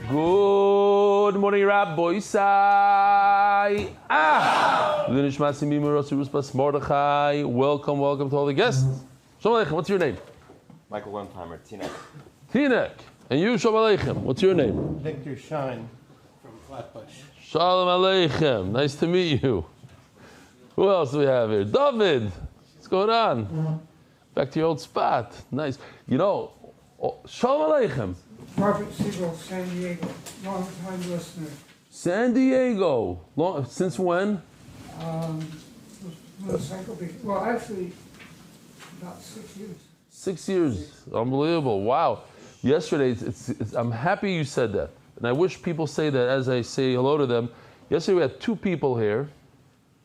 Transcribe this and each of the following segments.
Good morning, Rabbi Sai. Welcome to all the guests. Shalom Aleichem, what's your name? Michael Wempheimer, Tinek. Tinek. And you, Shalom Aleichem, what's your name? Victor Shine from Flatbush. Shalom Aleichem, nice to meet you. Who else do we have here? David, what's going on? Back to your old spot. Nice. You know, Shalom Aleichem. Robert Siegel, San Diego, long-time listener. San Diego. Since when? Well, actually, about 6 years. 6 years. Unbelievable. Wow. Yesterday, I'm happy you said that. And I wish people say that as I say hello to them. Yesterday, we had two people here.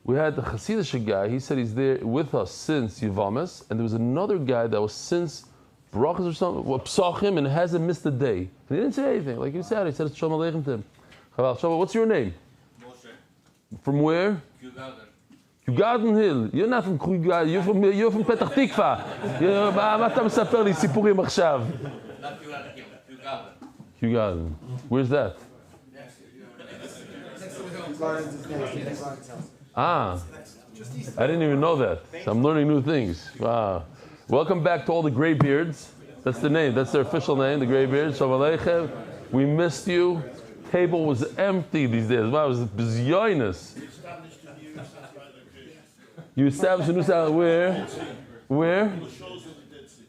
We had the Hasidic guy. He said he's there with us since Yavamis. And there was another guy that was since Brachas or something, Psachim, and hasn't missed a day. And he didn't say anything. Like you said, he said Shalom Aleichem to him. What's your name? Moshe. From where? Kugarden Hill. You're not from Kugarden. You're from Petach Tikva. מה אתה מספר לי סיפורים עכשיו? Kugarden. Where's that? I didn't even know that. So I'm learning new things. Wow. Welcome back to all the Graybeards. That's the name. That's their official name, the Graybeards. Shalom Aleichem. We missed you. Table was empty these days. Wow, it was bizarreness. You established a new salad where? Where?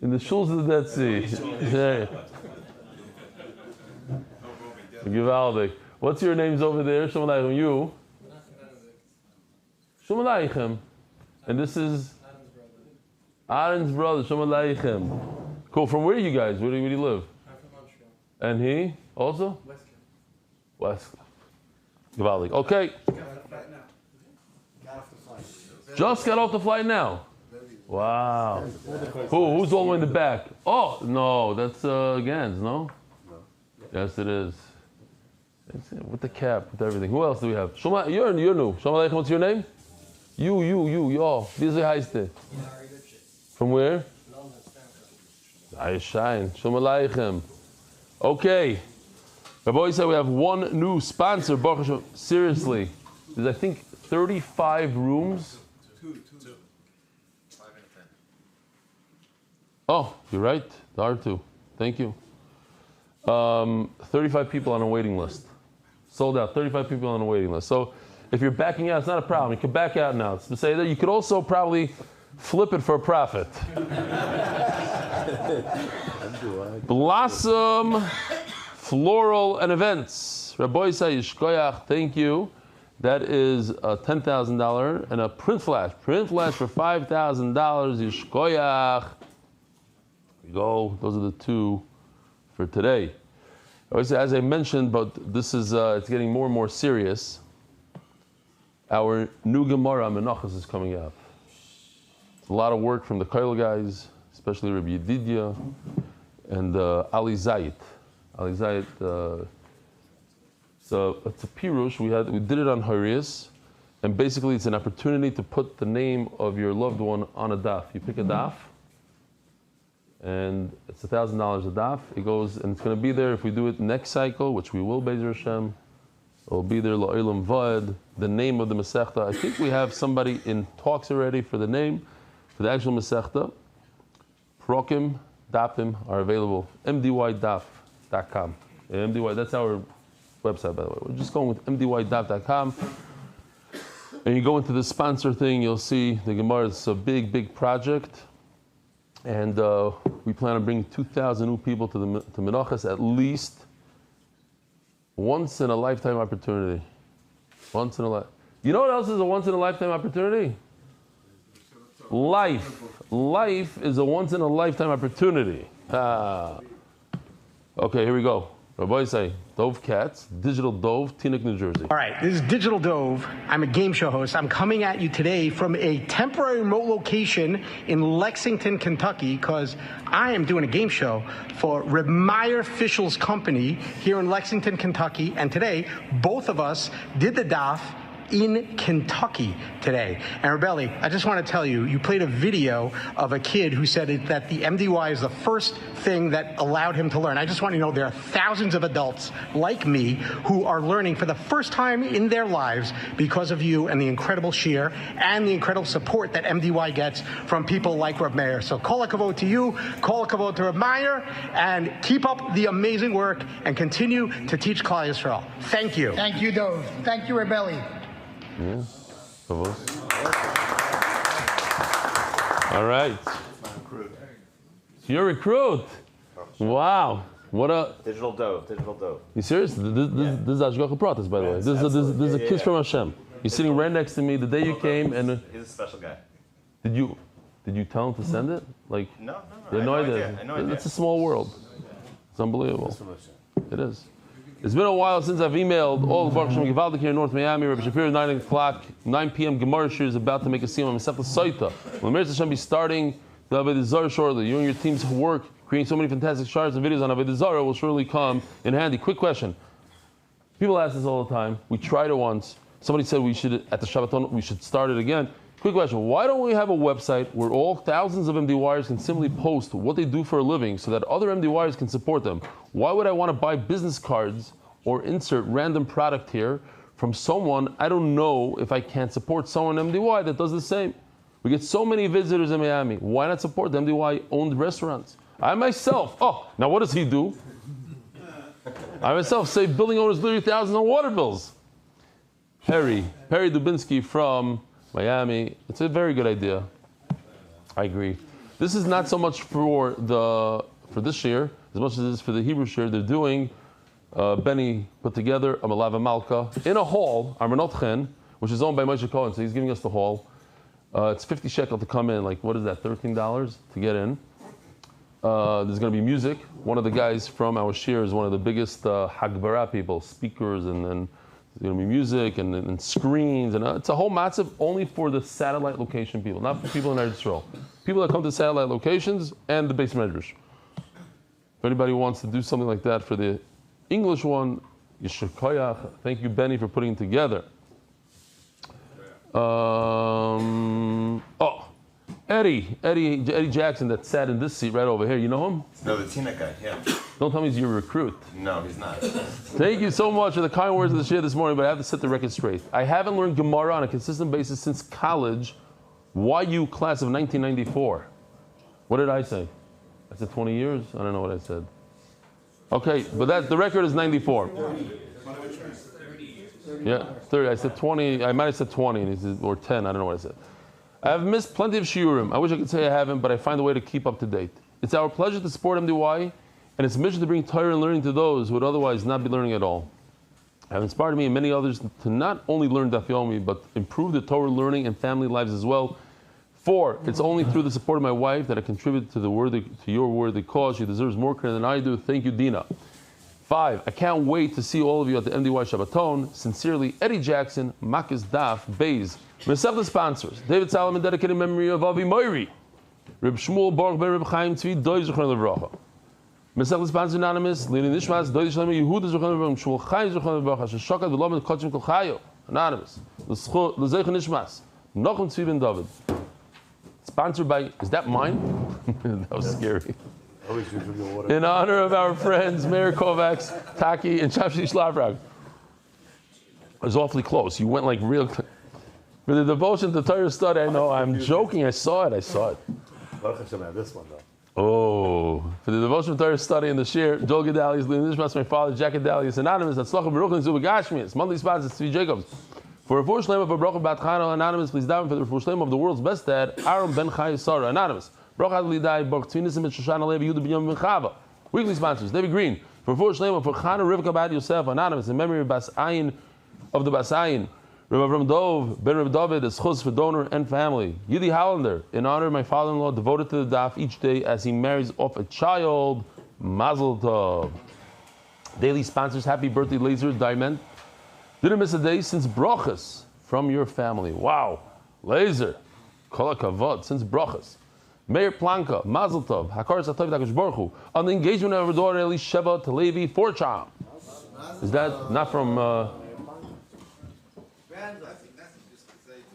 In the shuls of the Dead Sea. Givaldic. What's your names over there? Shalom Aleichem. You? Shalom Aleichem. And this is? Aaron's brother. Shalom Aleichem. Cool. From where are you guys? Where do you live? I'm from Montreal. And he? Also? West. Givaldic. Okay. Just got off the flight now. Wow. Who's all the way in the back? Oh, no, that's Gans, no? Yes, it is. With the cap, with everything. Who else do we have? You're new. Shalom Aleichem, what's your name? You. Wie heißt der? From where? I shine. Shalom Aleichem. Okay. Rabbi said we have one new sponsor. Baruch Hashem. Seriously. There's, I think, 35 rooms. Two. 5 and 10. Oh, you're right. There are two. Thank you. 35 people on a waiting list. Sold out. 35 people on a waiting list. So if you're backing out, it's not a problem. You can back out now. To say that you could also probably flip it for a profit. Blossom Floral and Events. Rabbi Yishkoyach, thank you. That is a $10,000 and a print flash. Print flash for $5,000. Yishkoyach. Go. Those are the two for today. As I mentioned, but this is it's getting more and more serious. Our new Gemara Menachos is coming out. It's a lot of work from the Koil guys, especially Rabbi Yedidia and Ali Zayit. Ali Zayit. So it's a pirush. We did it on Harius, and basically it's an opportunity to put the name of your loved one on a daf. You pick a daf, and it's $1,000 a daf. It goes, and it's going to be there if we do it next cycle, which we will, Be'ezer Hashem. It will be there, La'olam Va'ed, the name of the Masechta. I think we have somebody in talks already for the name, for the actual Masechta. Prokim, Dapim are available. MDYDaf.com. MDY, that's our website, by the way. We're just going with MDYDaf.com. And you go into the sponsor thing, you'll see the Gemara. It's a big project. And we plan on bringing 2,000 new people to Menachos at least. Once in a lifetime opportunity. Once in a life. You know what else is a once in a lifetime opportunity? Life. Life is a once in a lifetime opportunity. Okay, here we go. Rabbi say, Dove Cats, Digital Dove, Teaneck, New Jersey. All right, this is Digital Dove. I'm a game show host. I'm coming at you today from a temporary remote location in Lexington, Kentucky, because I am doing a game show for Reb Meyer Fischel's company here in Lexington, Kentucky. And today, both of us did the daf in Kentucky today. And Rebelli, I just want to tell you, you played a video of a kid who said that the MDY is the first thing that allowed him to learn. I just want you to know there are thousands of adults like me who are learning for the first time in their lives because of you and the incredible shir and the incredible support that MDY gets from people like Reb Meir. So kol hakavod to you, kol hakavod to Reb Meir, and keep up the amazing work and continue to teach Klal Yisrael. Thank you. Thank you, Dov. Thank you, Rebelli. Yeah. All right. You're a recruit. Wow. What a... Digital dove. You serious? This is Ashgacha Pratis, by the way. This is a kiss from Hashem. You're sitting right next to me the day you came, and He's a special guy. did you tell him to send it? Like, No. they had no idea. It's a small world. It's unbelievable. It is. It's been a while since I've emailed all the Baruch Shem Givaldik here in North Miami. Rabbi Shapiro, 9 p.m. Gemara Shir is about to make a siyum on Masechta Saita. Will Meir Hashem be starting the Avodah Zarah shortly? You and your team's work, creating so many fantastic charts and videos on Avodah Zarah will surely come in handy. Quick question. People ask this all the time. We tried it once. Somebody said we should, at the Shabbaton, we should start it again. Quick question. Why don't we have a website where all thousands of MDYers can simply post what they do for a living so that other MDYers can support them? Why would I want to buy business cards or insert random product here from someone I don't know if I can't support someone MDY that does the same? We get so many visitors in Miami. Why not support the MDY-owned restaurants? I myself, now what does he do? I myself save building owners $30,000 on water bills. Perry Dubinsky from Miami. It's a very good idea. I agree. This is not so much for this year as much as it is for the Hebrew year. They're doing. Benny put together a Malava Malka in a hall, Armanot Chen, which is owned by Moshe Cohen, so he's giving us the hall. It's 50 shekel to come in, like what is that, $13 to get in. There's going to be music. One of the guys from our shir is one of the biggest Hagbara people, speakers, and then there's going to be music and screens, and it's a whole massive only for the satellite location people, not for people in Eretz Yisrael. People that come to satellite locations and the base medrash. If anybody wants to do something like that for the English one, Yishur Koyach. Thank you, Benny, for putting it together. Eddie Jackson that sat in this seat right over here. You know him? No, the Tina guy, yeah. Don't tell me he's your recruit. No, he's not. Thank you so much for the kind words of the shir this morning, but I have to set the record straight. I haven't learned Gemara on a consistent basis since college, YU class of 1994. What did I say? I said 20 years? I don't know what I said. Okay, but the record is 94. Yeah, 30. I said 20. I might have said 20, and he said, or 10. I don't know what I said. I have missed plenty of shiurim. I wish I could say I haven't, but I find a way to keep up to date. It's our pleasure to support MDY, and its mission to bring Torah and learning to those who would otherwise not be learning at all. Have inspired me and many others to not only learn Daf Yomi, but improve the Torah learning and family lives as well. 4, it's only through the support of my wife that I contribute to your worthy cause. She deserves more credit than I do. Thank you, Dina. 5, I can't wait to see all of you at the MDY Shabbaton. Sincerely, Eddie Jackson, Makis Daf, Bays. Mesech sponsors. David Salomon, dedicated memory of Avi Moiri. Reb Shmuel Baruch ben Reb Chaim Tzvi, Doy Zechron Levracha. Mesech sponsors anonymous. Lili Nishmas, Doy Zechron Yehuda Zechron Levracha. Shmuel Chaim Zechron Levracha. Sheshokat v'lo Kochim Kol Chayo. Anonymous. L'Zechron Nishmas. Nachum Tzvi ben David. Sponsored by, is that mine? That was scary. In honor of our friends, Meir Kovacs, Taki, and Shavshi Shlavrak. It was awfully close. You went like real. For the devotion to Torah study, I know, I'm joking. I saw it. This one, though. Oh, for the devotion to Torah study in the shir, Joel Gedalius, Lynn Nishmas, my father, Jack Gedalius, Anonymous, Atzlachim Baruch and Zubagashmias. Monthly sponsors, Tzvi Jacobs. For a Refuah Shlema for Baruch Bat Chana, Anonymous, please down for the Refuah Shlema of the world's best dad, Aaron Ben Chai Sarah, Anonymous. Baruch Adlidai, Baruch Tzvinisim, and Shoshana Levi, Yehuda Ben Ben Chava. Weekly sponsors, David Green. For Refuah Shlema for Chana Rivka Bat Yosef, Anonymous, in memory of Bas Ayin, of the Bas Ayin. Reb Avram Dov, Ben Reb David, is chus for donor and family. Yidi Hollander, in honor of my father-in-law, devoted to the daf each day as he marries off a child. Mazel Tov. Daily sponsors, happy birthday, Laser Diamond. Didn't miss a day since brachas from your family. Wow. Laser. Kol hakavod, since brachas. Meir Planka, Mazel Tov, Hakar Satov Dakash Baruch Hu, on the engagement of our daughter Eli Sheva Televi Forcham. Is that not from...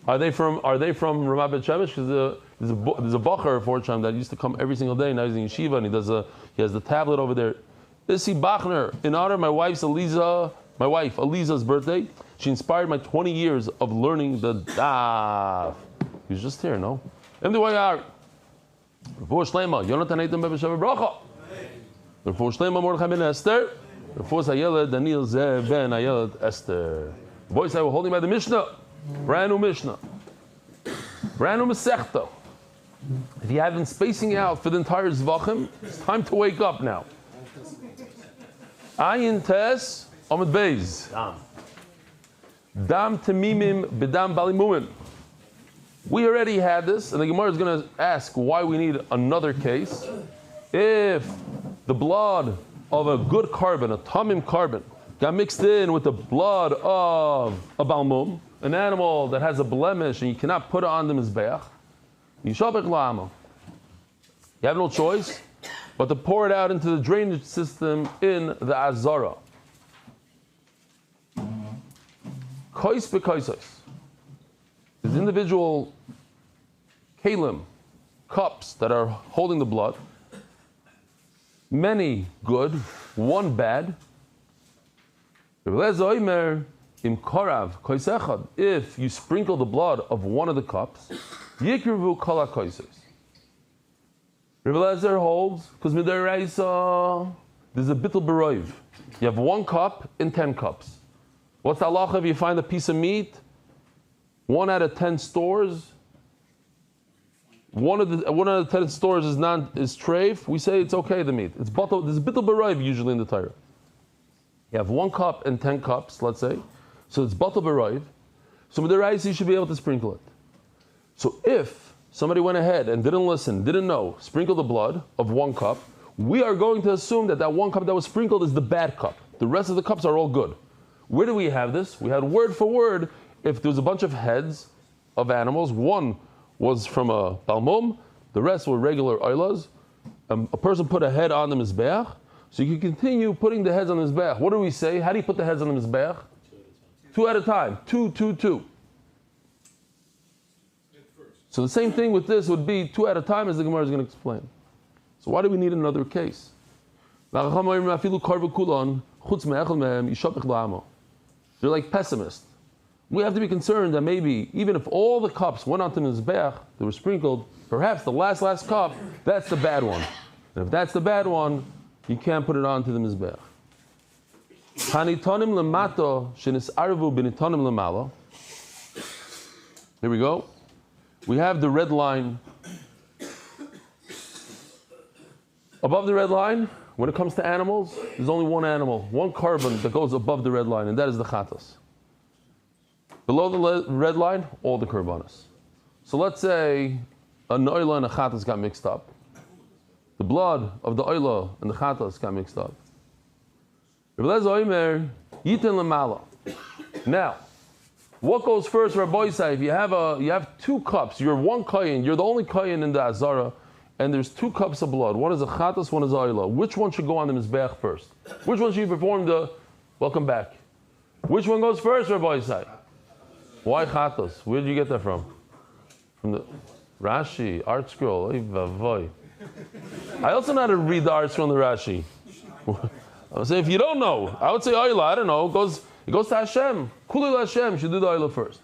Are they from Ramat Bet Shemesh? Because there's a bacher for Sham that used to come every single day. Now he's in yeshiva and he has the tablet over there. Issi Bachner, in honor of my wife Eliza's birthday, she inspired my 20 years of learning the Daf. He was just here, no? MDY Refuah Shlema, Yonatan Eitan Bebeshav Bracha. Refuah Shlema Mordechai ben Esther. Refuah Hayeled Daniel Zev ben Hayeled Esther. Boys, I will hold him by the Mishnah. Brand new Mishnah. Brand new Masechta. If you have been spacing out for the entire Zevachim, it's time to wake up now. Ayin Tes Amud Beis. Dam Temimim Bedam Balimuin. We already had this, and the Gemara is going to ask why we need another case. If the blood of a good carbon, a tamim carbon, got mixed in with the blood of a balmum, an animal that has a blemish and you cannot put it on the mizbeach, you have no choice but to pour it out into the drainage system in the azara. Kois bekoisos. There's individual kalim, cups that are holding the blood. Many good, one bad. If you sprinkle the blood of one of the cups, yikrivu kala koisos. Rebbe Lezer holds, because midaraisa, there's a bittul beroiv. You have 1 cup in 10 cups. What's the halacha if you find a piece of meat? 1 out of 10 stores. One of the 10 stores is treif. We say it's okay, the meat. It's batal. There's a bittul beroiv usually in the Torah. You have 1 cup and 10 cups, let's say. So it's batal beroiv. So midaraisa, you should be able to sprinkle it. So if somebody went ahead and didn't listen, didn't know, sprinkled the blood of 1 cup, we are going to assume that that 1 cup that was sprinkled is the bad cup. The rest of the cups are all good. Where do we have this? We had word for word. If there was a bunch of heads of animals, 1 was from a balmum, the rest were regular oilas. A person put a head on the mizbeach, so you can continue putting the heads on the mizbeach. What do we say? How do you put the heads on the mizbeach? 2 at a time. 2, 2, 2. So the same thing with this would be 2 at a time, as the Gemara is going to explain. So why do we need another case? They're like pessimists. We have to be concerned that maybe even if all the cups went onto the mizbeach, they were sprinkled, perhaps the last cup, that's the bad one. And if that's the bad one, you can't put it onto the mizbeach. Here we go. We have the red line. Above the red line, when it comes to animals, there's only 1 animal, 1 carbon that goes above the red line, and that is the chatas. Below the red line, all the korbanos. So let's say an oila and a chatas got mixed up. The blood of the oila and the chatas got mixed up. Now, what goes first, Rabbi Isai? If you have 2 cups, you're 1 kohen, you're the only kohen in the azara, and there's 2 cups of blood. One is a chatas, one is a oila. Which one should go on the mizbeach first? Which one should you perform the welcome back? Which one goes first, Rabbi Isai? Why chatas? Where did you get that from? From the Rashi, Art Scroll. I also know how to read the Art Scroll and the Rashi. I would say if you don't know, I would say oila. I don't know. It goes to Hashem. Kulil Hashem. You should do the oila first.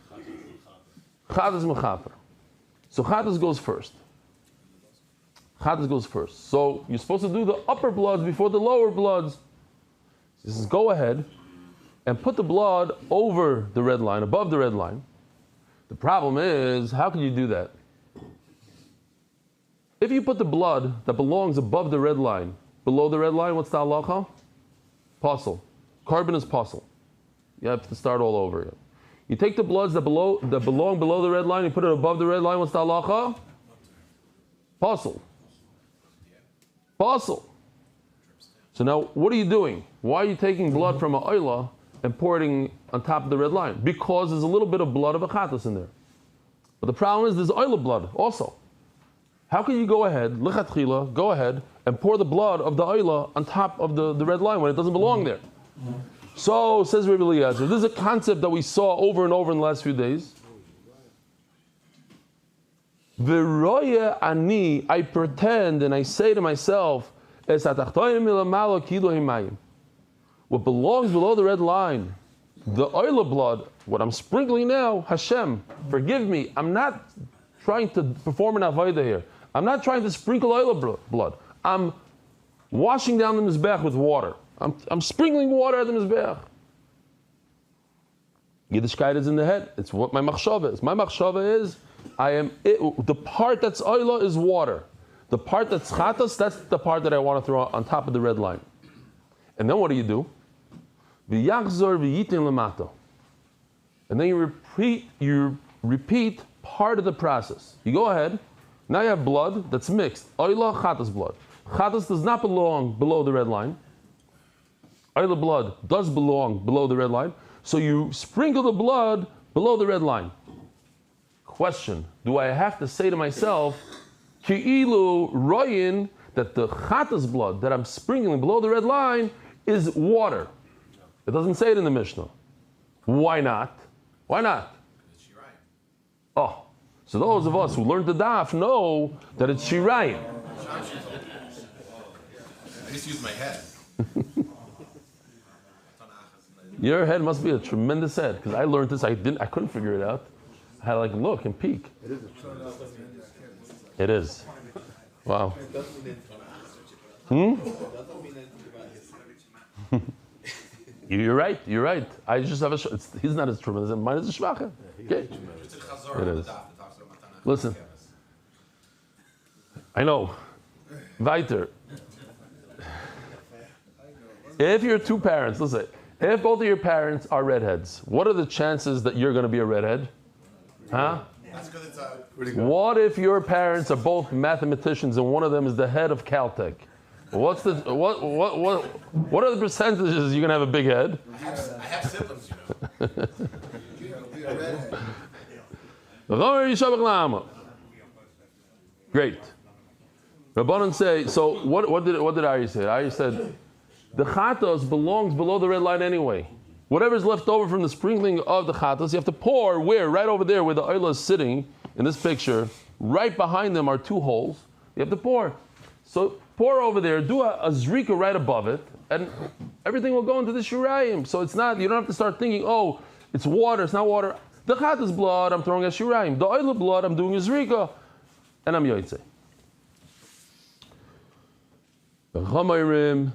Chatas mechaper. So chatas goes first. Chatas goes first. So you're supposed to do the upper bloods before the lower bloods. This is go ahead and put the blood over the red line, above the red line. The problem is, how can you do that? If you put the blood that belongs above the red line, below the red line, what's the halacha? Pasul. Carbon is pasul. You have to start all over again. You take the bloods that belong below the red line, you put it above the red line, what's the halacha? Pasul. Pasul. So now, what are you doing? Why are you taking blood from a oila and pouring on top of the red line? Because there's a little bit of blood of a chatas in there. But the problem is there's oila blood also. How can you go ahead, lichatchila, go ahead and pour the blood of the oila on top of the red line when it doesn't belong there? So, says Rabbi Eliezer, this is a concept that we saw over and over in the last few days. V'roya ani, I pretend and I say to myself, Es hatachtoyim milamalo kilo himayim. What belongs below the red line, the oil blood, what I'm sprinkling now, Hashem, forgive me. I'm not trying to perform an avodah here. I'm not trying to sprinkle oil blood. I'm washing down the mizbech with water. I'm sprinkling water at the mizbech. Yiddishkeit is in the head. It's what my machshava is. My machshava is, the part that's oila is water. The part that's chatas, that's the part that I want to throw on top of the red line. And then what do? V'yachzor v'yitin lemato. And then you repeat part of the process. You go ahead. Now you have blood that's mixed. Oila, chatas blood. Chatas does not belong below the red line. Oila blood does belong below the red line. So you sprinkle the blood below the red line. Question: do I have to say to myself, ki'ilu royin, that the chatas blood that I'm sprinkling below the red line is water? It doesn't say it in the Mishnah. Why not? Why not? Oh, so those of us who learned the daf know that it's shirayim. I just use my head. Your head must be a tremendous head, because I learned this. I couldn't figure it out. I had to look and peek. It is. Wow. You're right. You're right. I just have he's not as tremendous. Mine is a shvacha. Okay. It is. Listen. I know. Weiter. If you're two parents, listen. If both of your parents are redheads, what are the chances that you're going to be a redhead? Huh? That's because it's Pretty good. What if your parents are both mathematicians and one of them is the head of Caltech? What are the percentages you're going to have a big head? I have siblings, you know. Great. Rabbanan say, so what did Ari say? Ari said, the chatos belongs below the red line anyway. Whatever's left over from the sprinkling of the chatos, you have to pour where? Right over there where the oil is sitting, in this picture, right behind them are two holes. You have to pour. So pour over there, do a zrika right above it, and everything will go into the shirayim. So it's not, you don't have to start thinking, oh, it's water, it's not water. The chatos blood, I'm throwing a shirayim. The oil blood, I'm doing a zrika, and I'm yoytze.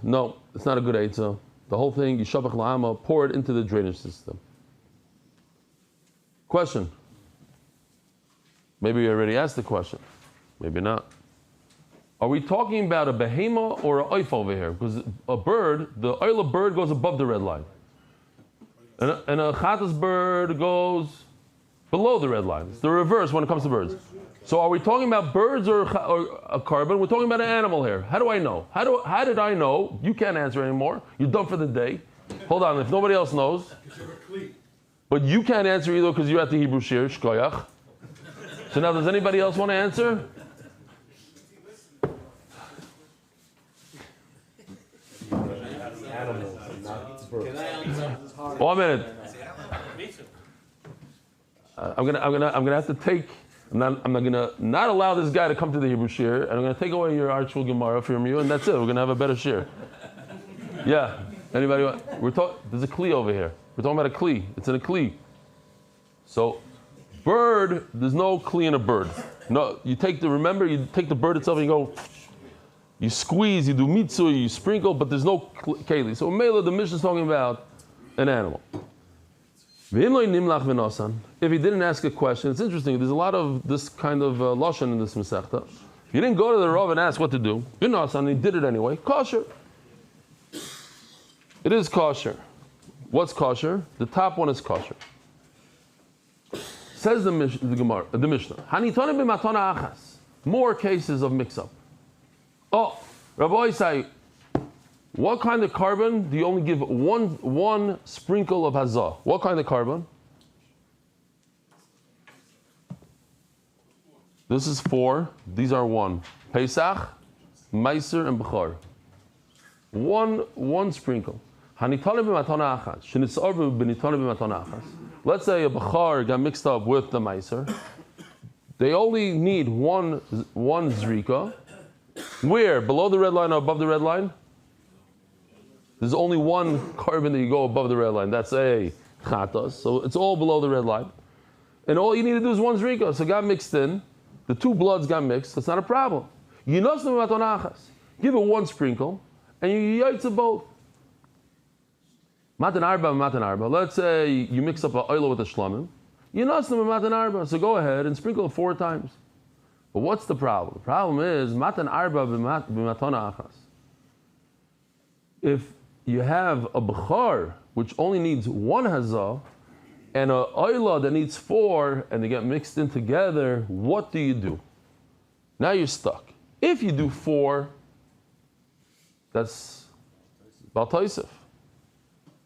No, it's not a good eitzah. The whole thing, yishavach la'ama, pour it into the drainage system. Question. Maybe you already asked the question. Maybe not. Are we talking about a behema or a oif over here? Because a bird, the oil of bird goes above the red line. And a chatas bird goes below the red line. It's the reverse when it comes to birds. So are we talking about birds or a carbon? We're talking about an animal here. How do I know? How did I know? You can't answer anymore. You're done for the day. Hold on, if nobody else knows. But you can't answer either because you're at the Hebrew Shir, Shkoyach. So now does anybody else want to answer? Animals and not birds. 1 minute. I'm gonna have to take. I'm not gonna not allow this guy to come to the Hebrew shir, and I'm gonna take away your Archul Gemara from you, and that's it. We're gonna have a better shir. Yeah. Anybody want? There's a kli over here. We're talking about a kli. It's in a kli. So, bird. There's no kli in a bird. No. You take the bird itself and you go. You squeeze. You do mitzu. You sprinkle, but there's no keli. So, Mela, the Mishnah is talking about an animal. If he didn't ask a question, it's interesting. There's a lot of this kind of lashon in this Masechta. If you didn't go to the Rav and ask what to do, he did it anyway. Kosher. It is kosher. What's kosher? The top one is kosher. Says the Gemara, the Mishnah. More cases of mix-up. Oh, Rabbi Isai, what kind of carbon do you only give one sprinkle of hazah? What kind of carbon? This is 4. These are 1. Pesach, Meiser, and Bechor. One sprinkle. Let's say a Bechor got mixed up with the Meiser. They only need one zrika. Where? Below the red line or above the red line? There's only one carbon that you go above the red line. That's a chatas. So it's all below the red line. And all you need to do is one zrika. So it got mixed in. The two bloods got mixed. That's not a problem. Give it one sprinkle, and you yaitza both. Matan arba. Let's say you mix up an oil with a shlamim. Matan arba. So go ahead and sprinkle it 4 times. But what's the problem? The problem is matan arba b'matana achas. If you have a bechar which only needs 1 hazah and an oila that needs 4, and they get mixed in together, what do? Now you're stuck. If you do 4, that's Bal Taisif.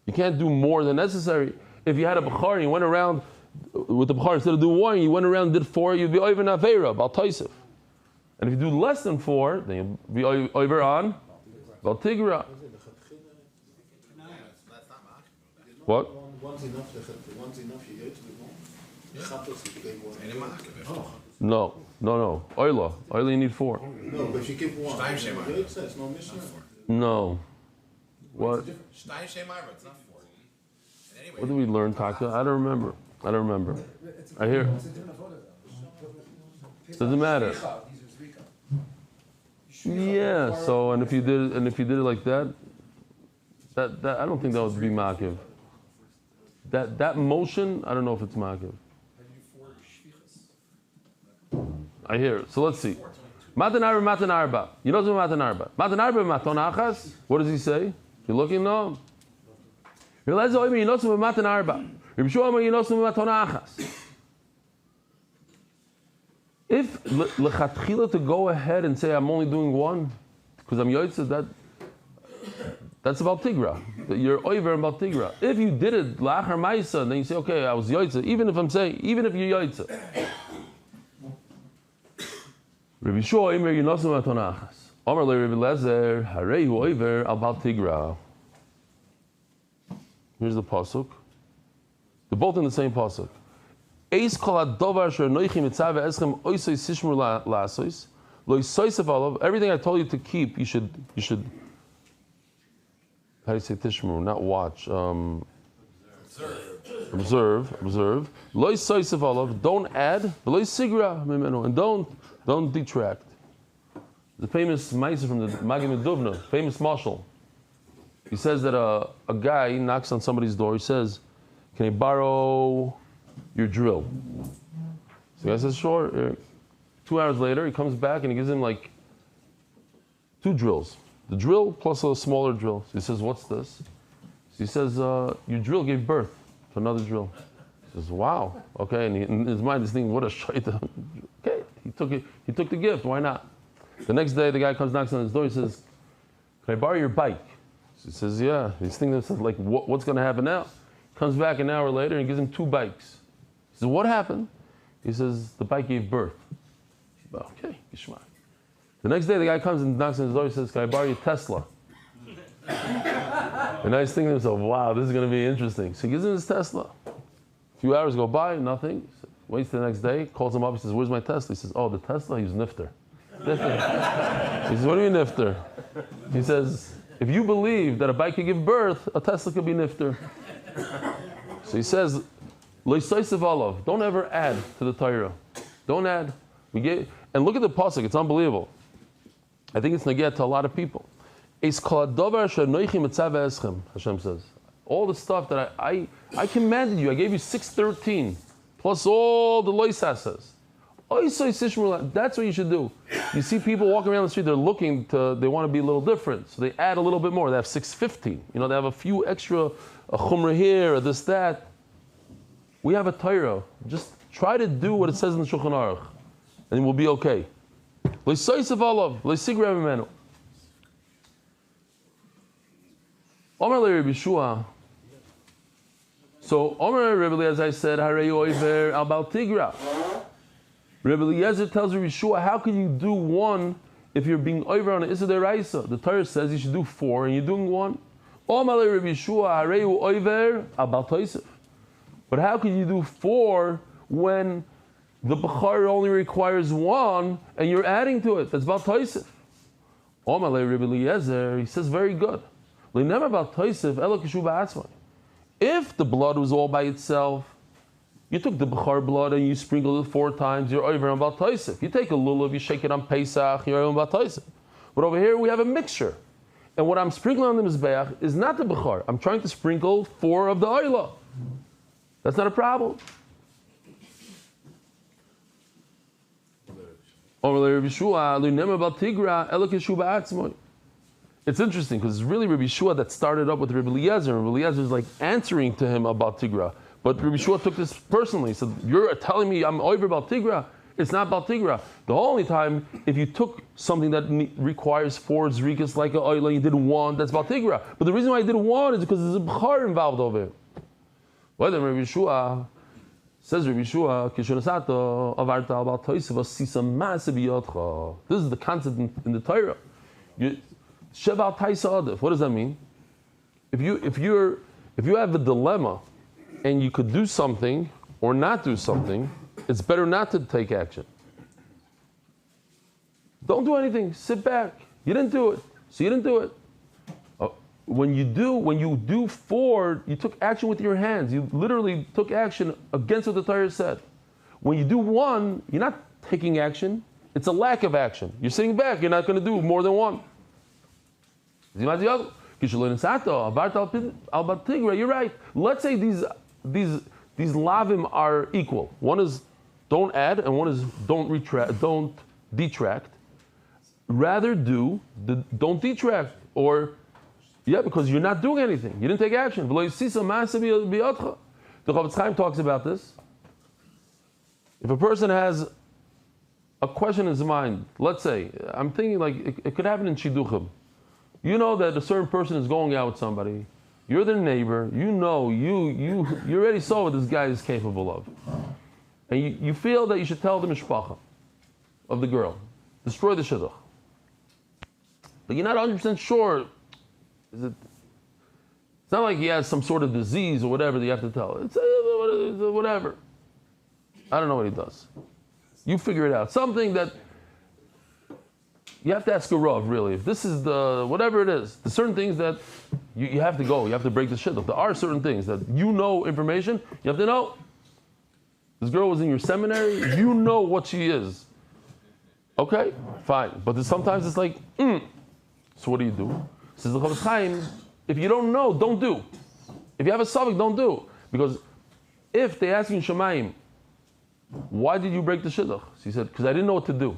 You can't do more than necessary. If you had a Bechar and you went around with the Bechar, instead of doing 1, you went around and did 4, you'd be over Aveira, Bal Taisif. And if you do less than 4, then you'll be over on Bal Tigra. What? One's enough, you get No. Oila you need 4. No, but if you give 1, Stein Shema. it's no mission. No. What? Stein Shema, but it's not 4. And anyway, What did we learn, Taka? I don't remember. I hear. Doesn't matter. Yeah. So, and if you did it like that I don't think that would be makiv. That motion, I don't know if it's makiv. I hear it. So let's see. Matan arba. You know what's matan arba? Matan arba maton achas. What does he say? You're looking no. You know what's matan arba. If lechatchila to go ahead and say I'm only doing 1 because I'm yoytze, that's about tigra. You're over about tigra. If you did it lachar ma'isa, then you say, okay, I was yoytze. Even if you're yoytze. Rabbi Shua Imer Yinosu Matonachas. Amar le Rabbi Lezer Harehu Oiver Al Bal Tigra. Here's the pasuk. They're both in the same pasuk. Eis kol hadovar asher noichi mitzvah eschem oisoi sishmur la'asois lo yisoisef alav. Everything I told you to keep, you should. How do you say tishmur? Not watch. Observe. Lo yisoisef alav. Don't add. Lo yisigra mimenu. And don't detract. The famous Maisa from the Magim Duvna, famous marshal. He says that a guy knocks on somebody's door. He says, "Can I borrow your drill?" So the guy says, "Sure." 2 hours later, he comes back and he gives him like 2 drills. The drill plus a smaller drill. So he says, "What's this?" So he says, "Your drill gave birth to another drill." He says, "Wow, okay." And in his mind, he's thinking, "What a shaitan." Okay, he took the gift. Why not? The next day, the guy comes, knocks on his door. He says, "Can I borrow your bike?" So he says, "Yeah." He's thinking to himself, like, what's going to happen now? Comes back an hour later and gives him 2 bikes. He says, "What happened?" He says, "The bike gave birth." Okay, Gishmak. The next day, the guy comes and knocks on his door. He says, "Can I borrow your Tesla?" And I was thinking to himself, "Wow, this is going to be interesting." So he gives him his Tesla. A few hours go by, nothing. Waits the next day, calls him up. He says, "Where's my Tesla?" He says, "Oh, the Tesla, he's nifter." He says, "What do you mean nifter?" He says, "If you believe that a bike can give birth, a Tesla could be nifter." So he says, "Lo yisaisev alav." Don't ever add to the Torah. Don't add. And look at the pasuk. It's unbelievable. I think it's neged to a lot of people. Eis kol hadavar asher noichi mitzvah eschem. Hashem says, all the stuff that I commanded you. I gave you 613 plus all the loisasas. That's what you should do. You see people walking around the street, they want to be a little different. So they add a little bit more. They have 615. They have a few extra, a chumrah here, or this, that. We have a Torah. Just try to do what it says in the Shulchan Aruch, and we'll be okay. So, Omer Rebbe, as I said, Harei Oiver Al Bal Tigra. Rebbe Eliezer tells Rabbi Shua, how can you do 1 if you're being over on the Issa Deraisa? The Torah says you should do 4 and you're doing 1. Rabbi Shua, Harei Oiver Al Bal Taisif. But how can you do 4 when the Bechar only requires one, and you're adding to it. That's about Taisif. Omalei Rabbi Eliezer, he says very good. Never about Taisif, Elo Kishu Ba'atzmai. If the blood was all by itself, you took the Bechar blood and you sprinkled it 4 times, you're over on Baal Taisif. You take a lulav, you shake it on Pesach, you're on Baal Taisif. But over here we have a mixture. And what I'm sprinkling on the Mizbeach is not the Bechar. I'm trying to sprinkle 4 of the Oila. That's not a problem. It's interesting because it's really Rabbi Shua that started up with Rabbi Eliezer, and Rabbi Eliezer is like answering to him about Tigra. But Rabbi Shua took this personally. He said, "You're telling me I'm over about Tigra? It's not about Tigra. The only time if you took something that requires 4 zrikas like a oil and you did 1, that's about Tigra. But the reason why I did 1 is because there's a bchar involved over it." Well, then Rabbi Shua says, "Rabbi Shua, kishonasato avarta about toisiv sisa ma'ase biyotcha." This is the concept in the Torah. Sheval taisa adif. What does that mean? If you have a dilemma and you could do something or not do something, it's better not to take action. Don't do anything. Sit back. You didn't do it, so you didn't do it. When you do 4, you took action with your hands. You literally took action against what the Torah said. When you do 1, you're not taking action. It's a lack of action. You're sitting back. You're not going to do more than 1. You're right. Let's say these lavim are equal. One is don't add, and one is don't detract. Rather do the don't detract, or because you're not doing anything. You didn't take action. The Chofetz Chaim talks about this. If a person has a question in his mind, let's say, I'm thinking like it could happen in Shidduchim. You know that a certain person is going out with somebody. You're their neighbor. You know, you already saw what this guy is capable of. And you feel that you should tell the mishpacha of the girl. Destroy the shidduch. But you're not 100% sure. It's not like he has some sort of disease or whatever that you have to tell. It's whatever. I don't know what he does. You figure it out. Something that you have to ask a Rav, really. If this is whatever it is, there's certain things that you have to go. You have to break the shidduch. There are certain things that information, you have to know. This girl was in your seminary, you know what she is. Okay, fine. But sometimes it's like, So what do? Says the Chofetz Chaim, if you don't know, don't do. If you have a suffix, don't do. Because if they ask you in Shemayim, why did you break the shidduch? So he said, because I didn't know what to do.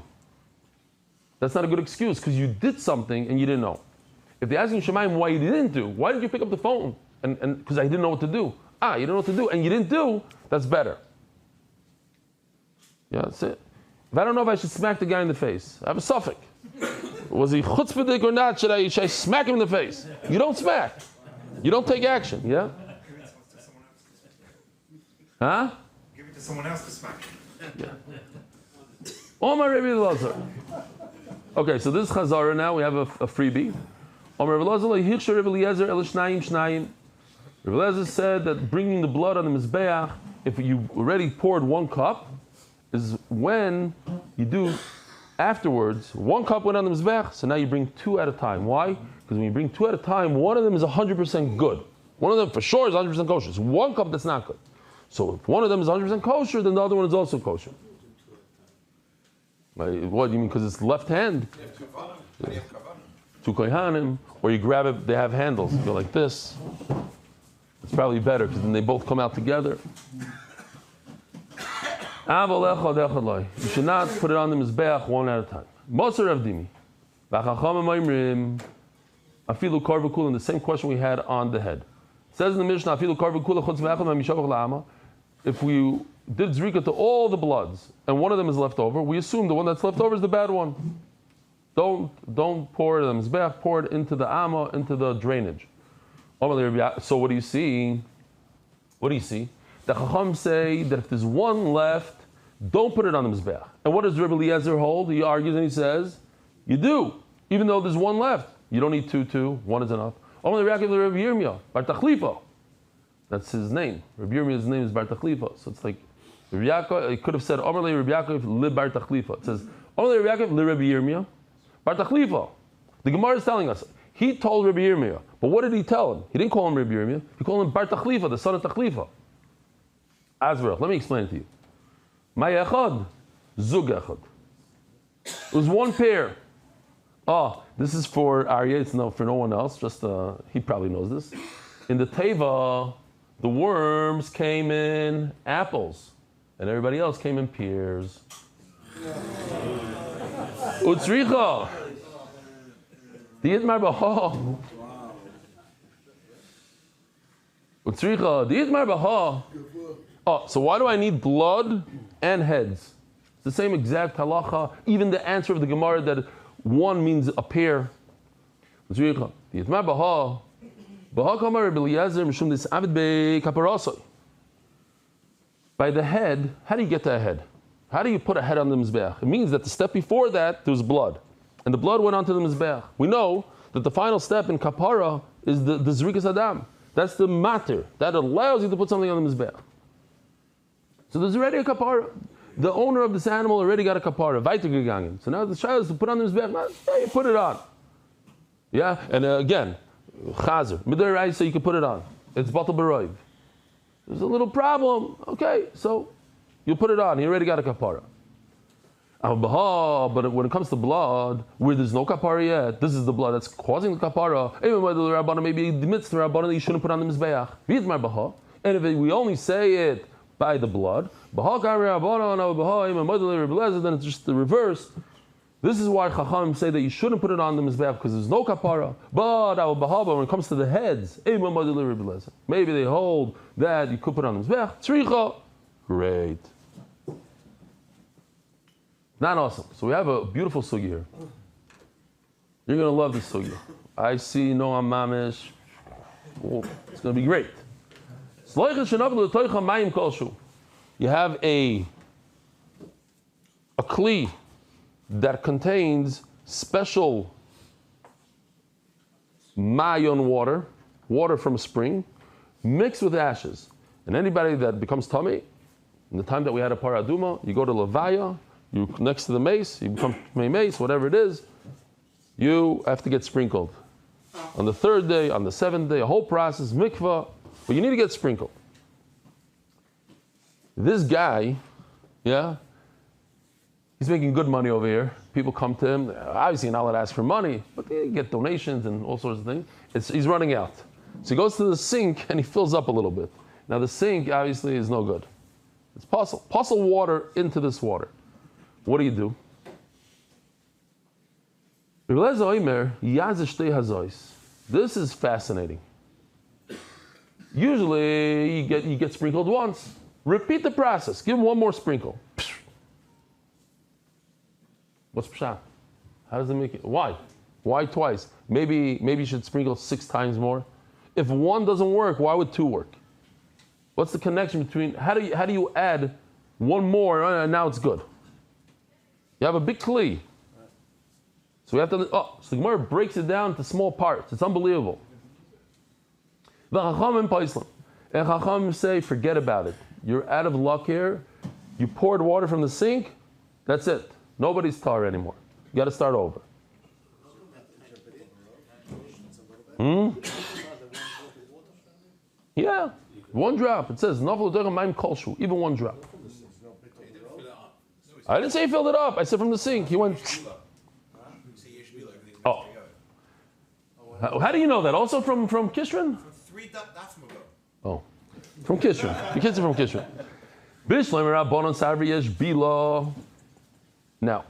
That's not a good excuse, because you did something and you didn't know. If they ask you in Shemayim why you didn't do, why did you pick up the phone? And because I didn't know what to do. You didn't know what to do, and you didn't do, that's better. Yeah, that's it. If I don't know if I should smack the guy in the face, I have a suffix. Was he chutzpahdik or not? Should I smack him in the face? You don't smack. You don't take action, yeah? Huh? Give it to someone else to smack. Yeah. Omar Rabbi Elazar. Okay, so this is Chazara now. We have a freebie. Omar Rabbi Elazar lehichsher Rabbi Eliezer el shnayim shnayim. Rabbi Elazar said that bringing the blood on the mizbeach, if you already poured 1 cup, is when you do afterwards. 1 cup went on the mizbeach, so now you bring 2 at a time. Why? Because when you bring 2 at a time, one of them is 100% good. One of them for sure is 100% kosher. It's 1 cup that's not good. So if one of them is 100% kosher, then the other one is also kosher. What do you mean? Because it's left hand. You have 2 kohanim, or you grab it. They have handles. You go like this. It's probably better because then they both come out together. You should not put it on the mizbeach 1 at a time. Moser Avdimi. Afilu karvukul, and the same question we had on the head. It says in the Mishnah, Afilu karvukul chutz me'echad ma'mishavach la'ama. If we did zrika to all the bloods and one of them is left over, we assume the one that's left over is the bad one. Don't pour it in the mizbeach, pour it into the amma, into the drainage. So what do you see? What do you see? The Chacham say that if there's 1 left, don't put it on the mizbeach. And what does Rabbi Eliezer hold? He argues and he says, you do, even though there's 1 left. You don't need 2, 1 is enough. That's his name. Rabbi Yirmiyah's name is Bar Tachlifa. So it's like, Rabbi Yaakov, it could have said, Amar le Rabbi Yaakov li bar tachlifa. It says, Amar le Rabbi Yaakov li Rabbi Yirmiyah bar tachlifa. The Gemara is telling us, he told Rabbi Yirmiyah, but what did he tell him? He didn't call him Rabbi Yirmiyah, he called him bar tachlifa, the son of tachlifa. Azrach, let me explain it to you. Ma echad, zug echad. It was one pair. Oh, this is for Aryeh, it's no, for no one else, just he probably knows this. In the Teva, the worms came in apples, and everybody else came in pears. Utzricha. Dietmar b'ha. Utzricha. Dietmar b'ha. Oh, so why do I need blood and heads? It's the same exact halacha. Even the answer of the Gemara that one means a pair. Utzricha. Dietmar b'ha. By the head, how do you get to a head? How do you put a head on the mizbeach? It means that the step before that, there was blood. And the blood went onto the mizbeach. We know that the final step in kapara is the zrikas adam. That's the matter. That allows you to put something on the mizbeach. So there's already a kapara. The owner of this animal already got a kapara. Weitergegangen. So now the child is to put on the mizbeach. Yeah, you put it on. Yeah, and again, Chazer. Midaraisa, so you can put it on. It's batal b'roiv. There's a little problem. Okay, so you put it on. You already got a kapara. But when it comes to blood, where there's no kapara yet, this is the blood that's causing the kapara. Even when the Rabbana maybe admits the Rabbana that you shouldn't put on the mizbeach. And if we only say it by the blood, then it's just the reverse. This is why Chacham say that you shouldn't put it on the mizbeach because there's no kapara. But when it comes to the heads, maybe they hold that you could put it on the mizbeach. Tzricha, great. Not awesome. So we have a beautiful sugi here. You're going to love this sugi. I see Noam Mamish. Oh, it's going to be great. You have a kli that contains special mayon water from a spring, mixed with ashes. And anybody that becomes tummy, in the time that we had a paraduma, you go to Levaya, you next to the mace, you become mace, whatever it is, you have to get sprinkled. On the third day, on the seventh day, a whole process, mikvah, but you need to get sprinkled. This guy, yeah, he's making good money over here. People come to him. Obviously, you're not allowed to ask for money, but they get donations and all sorts of things. He's running out. So he goes to the sink and he fills up a little bit. Now, the sink, obviously, is no good. It's puzzle water into this water. What do? This is fascinating. Usually, you get sprinkled once. Repeat the process. Give him one more sprinkle. What's pshat? How does it make it? Why? Why twice? Maybe you should sprinkle 6 times more. If one doesn't work, why would 2 work? What's the connection between? How do you add one more and now it's good? You have a big kli. So we have to. So the Gemara breaks it down into small parts. It's unbelievable. The Chachamim Paislam. And Chachamim say, forget about it. You're out of luck here. You poured water from the sink. That's it. Nobody's tar anymore. You got to start over. Yeah, 1 drop. It says even 1 drop. I didn't say he filled it up. I said from the sink. He went. Oh. How do you know that? Also from Kishrin? Oh, from Kishrin. The kids are from Kishrin. Now,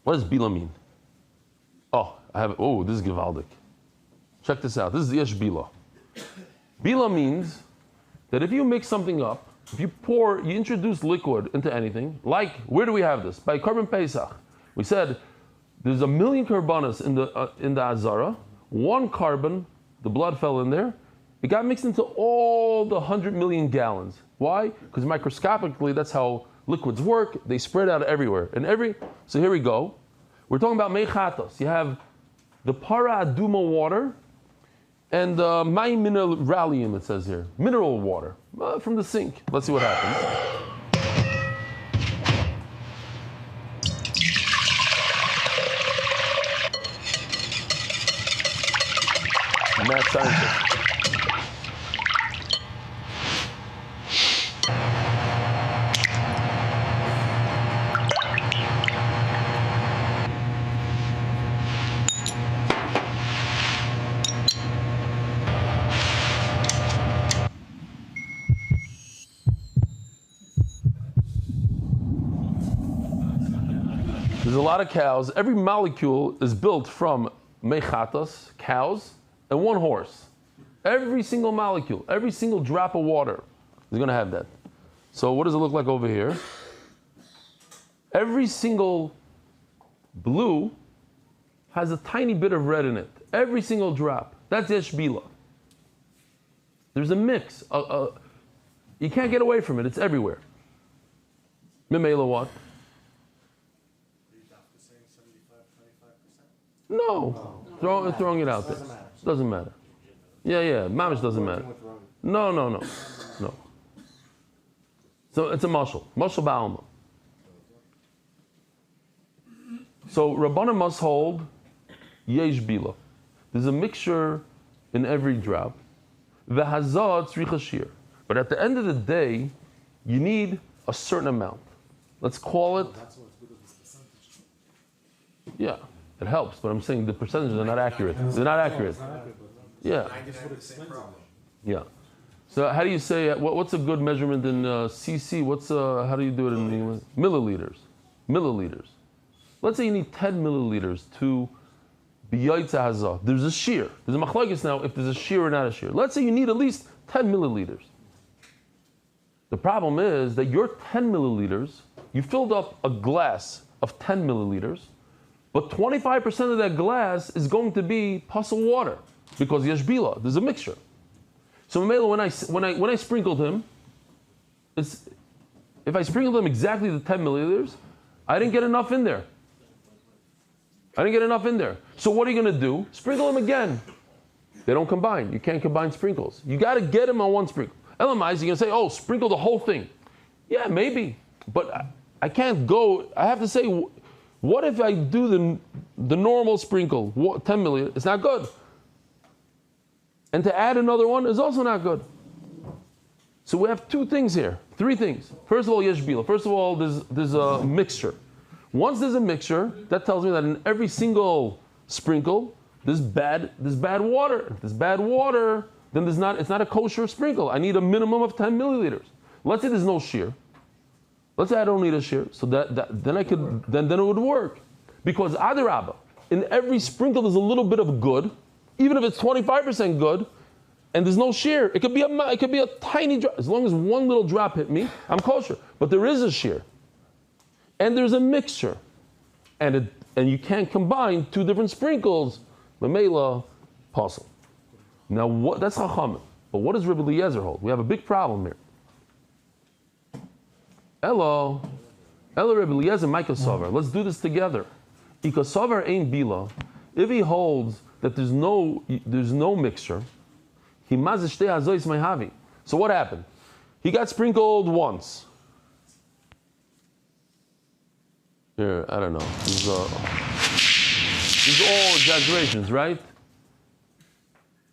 what does bila mean? Oh, this is Givaldik. Check this out. This is Yesh Bila. Bila means that if you mix something up, if you introduce liquid into anything, like, where do we have this? By Korban Pesach. We said there's 1 million karbanas in the Azara. 1 carbon, the blood fell in there. It got mixed into all the 100 million gallons. Why? Because microscopically, that's how liquids work. They spread out everywhere. So here we go. We're talking about mechatos. You have the para aduma water and mayim mineralium, it says here. Mineral water from the sink. Let's see what happens. mad scientist. There's a lot of cows. Every molecule is built from mechatas, cows, and one horse. Every single molecule, every single drop of water is going to have that. So what does it look like over here? Every single blue has a tiny bit of red in it. Every single drop. That's yeshbila. There's a mix. You can't get away from it. It's everywhere. Mimela what? No. Throwing it out there. Doesn't matter. Yeah. Mamish doesn't matter. No. So it's a mashal. Mashal ba'alma. So Rabbanan must hold yesh bila. There's a mixture in every drop. V'hazah tzricha shir. But at the end of the day, you need a certain amount. Let's call it. Yeah, it helps, but I'm saying the percentages are not accurate. They're not accurate. Yeah. Yeah. So how do you say, what's a good measurement in cc? How do you do it in English? Milliliters. Milliliters. Let's say you need 10 milliliters to b'yaitza hazah. There's a shear. There's a machlokes now if there's a shear or not a shear. Let's say you need at least 10 milliliters. The problem is that your 10 milliliters, you filled up a glass of 10 milliliters, but 25% of that glass is going to be puzzle water because yeshbila, there's a mixture. So when I sprinkled him, if I sprinkled him exactly the 10 milliliters, I didn't get enough in there. So what are you going to do? Sprinkle them again. They don't combine. You can't combine sprinkles. You got to get them on one sprinkle. Elamais, you're going to say, oh, sprinkle the whole thing. Yeah, maybe. But I can't go. I have to say, what if I do the normal sprinkle, 10 milliliters? It's not good. And to add another one is also not good. So we have two things here, three things. First of all, yeshbila. First of all, there's a mixture. Once there's a mixture, that tells me that in every single sprinkle, there's bad water. If there's bad water, then it's not a kosher sprinkle. I need a minimum of 10 milliliters. Let's say there's no shear. Let's say I don't need a shear. So then it would work. Because adarabba, in every sprinkle there's a little bit of good, even if it's 25% good, and there's no shear. It could be a tiny drop. As long as one little drop hit me, I'm kosher. But there is a shear. And there's a mixture. And you can't combine two different sprinkles. Mamela, puzzle. Now that's Chachamim. But what does Rabbi Eliezer hold? We have a big problem here. Elo Rabbi Eliezer, Michael Sover. Let's do this together. Ika Sover ain't bila. If he holds that there's no mixture, he mazish te hazois mehavi. So what happened? He got sprinkled once. Here, I don't know. These are all exaggerations, right?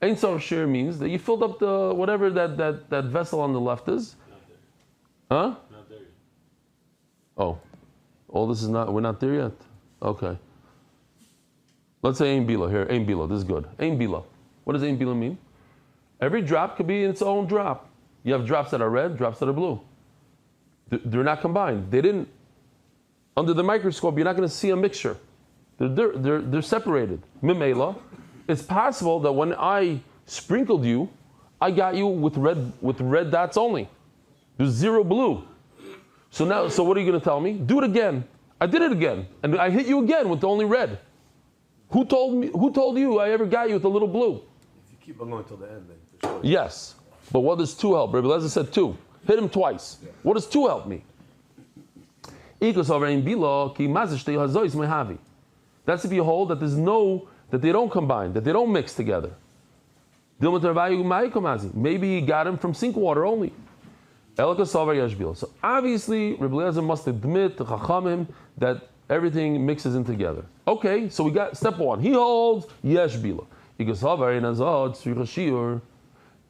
Ein tzarich shir means that you filled up the whatever that vessel on the left is. Huh? Not there yet. Oh, this is not. We're not there yet. Okay. Let's say ein bila here. Ein bila. This is good. Ein bila. What does ein bila mean? Every drop could be its own drop. You have drops that are red, drops that are blue. They're not combined. They didn't. Under the microscope, you're not going to see a mixture. They're separated. Mimela. It's possible that when I sprinkled you, I got you with red dots only. There's zero blue. So what are you going to tell me? Do it again. I did it again, and I hit you again with only red. Who told you I ever got you with a little blue? If you keep on going till the end, then for sure. Yes, but what does two help? Rabbi Eliezer said two. Hit him twice. Yeah. What does two help me? That's if you hold that they don't combine, that they don't mix together. Maybe he got him from sink water only. So obviously, Rabbi Eliezer must admit to Chachamim that everything mixes in together. Okay, so we got step one. He holds yesh bila.